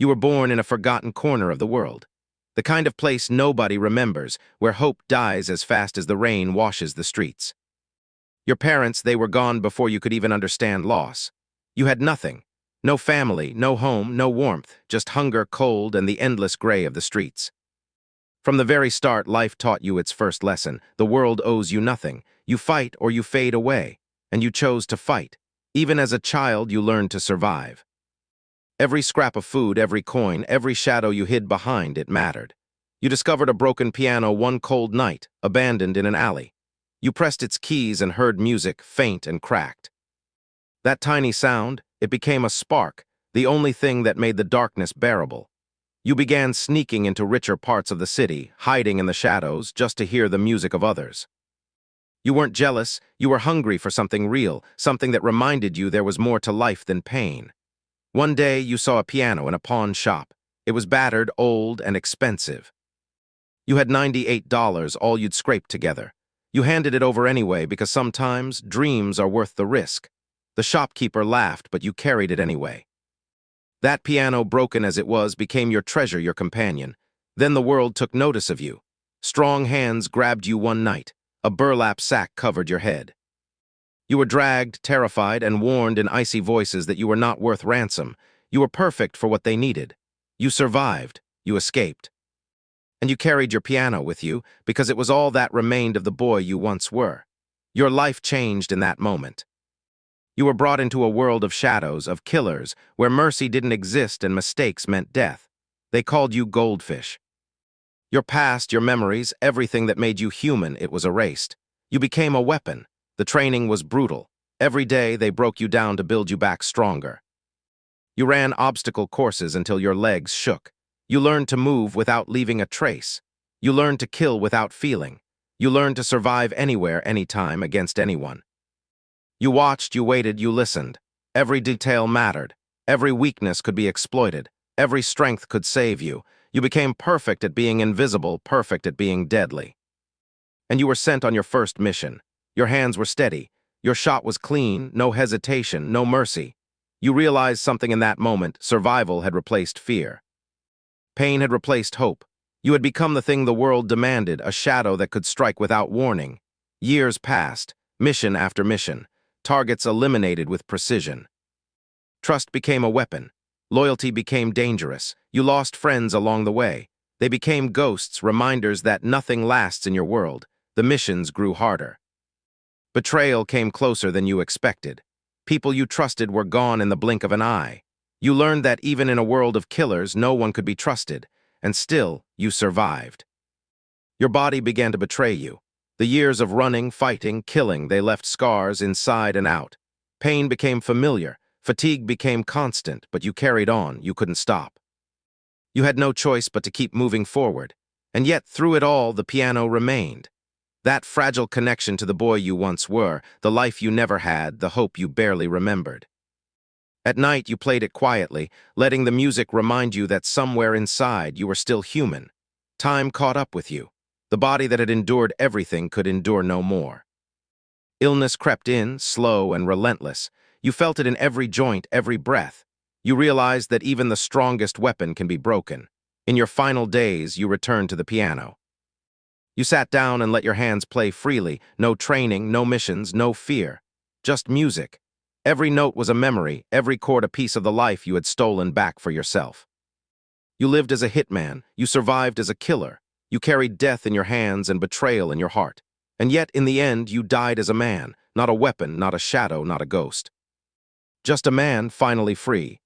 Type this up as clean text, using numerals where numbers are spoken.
You were born in a forgotten corner of the world. The kind of place nobody remembers, where hope dies as fast as the rain washes the streets. Your parents, they were gone before you could even understand loss. You had nothing. No family, no home, no warmth, just hunger, cold, and the endless gray of the streets. From the very start, life taught you its first lesson. The world owes you nothing. You fight or you fade away. And you chose to fight. Even as a child, you learned to survive. Every scrap of food, every coin, every shadow you hid behind, it mattered. You discovered a broken piano one cold night, abandoned in an alley. You pressed its keys and heard music, faint and cracked. That tiny sound, it became a spark, the only thing that made the darkness bearable. You began sneaking into richer parts of the city, hiding in the shadows just to hear the music of others. You weren't jealous, you were hungry for something real, something that reminded you there was more to life than pain. One day you saw a piano in a pawn shop. It was battered, old, and expensive. You had $98, all you'd scraped together. You handed it over anyway because sometimes dreams are worth the risk. The shopkeeper laughed, but you carried it anyway. That piano, broken as it was, became your treasure, your companion. Then the world took notice of you. Strong hands grabbed you one night. A burlap sack covered your head. You were dragged, terrified, and warned in icy voices that you were not worth ransom. You were perfect for what they needed. You survived. You escaped. And you carried your piano with you because it was all that remained of the boy you once were. Your life changed in that moment. You were brought into a world of shadows, of killers, where mercy didn't exist and mistakes meant death. They called you Goldfish. Your past, your memories, everything that made you human, it was erased. You became a weapon. The training was brutal. Every day they broke you down to build you back stronger. You ran obstacle courses until your legs shook. You learned to move without leaving a trace. You learned to kill without feeling. You learned to survive anywhere, anytime, against anyone. You watched, you waited, you listened. Every detail mattered. Every weakness could be exploited. Every strength could save you. You became perfect at being invisible, perfect at being deadly. And you were sent on your first mission. Your hands were steady. Your shot was clean, no hesitation, no mercy. You realized something in that moment. Survival had replaced fear. Pain had replaced hope. You had become the thing the world demanded, a shadow that could strike without warning. Years passed, mission after mission. Targets eliminated with precision. Trust became a weapon. Loyalty became dangerous. You lost friends along the way. They became ghosts, reminders that nothing lasts in your world. The missions grew harder. Betrayal came closer than you expected. People you trusted were gone in the blink of an eye. You learned that even in a world of killers, no one could be trusted. And still, you survived. Your body began to betray you. The years of running, fighting, killing, they left scars inside and out. Pain became familiar, fatigue became constant, but you carried on, you couldn't stop. You had no choice but to keep moving forward. And yet, through it all, the piano remained. That fragile connection to the boy you once were, the life you never had, the hope you barely remembered. At night, you played it quietly, letting the music remind you that somewhere inside you were still human. Time caught up with you. The body that had endured everything could endure no more. Illness crept in, slow and relentless. You felt it in every joint, every breath. You realized that even the strongest weapon can be broken. In your final days, you returned to the piano. You sat down and let your hands play freely. No training, no missions, no fear. Just music. Every note was a memory, every chord a piece of the life you had stolen back for yourself. You lived as a hitman. You survived as a killer. You carried death in your hands and betrayal in your heart. And yet, in the end, you died as a man, not a weapon, not a shadow, not a ghost. Just a man finally free,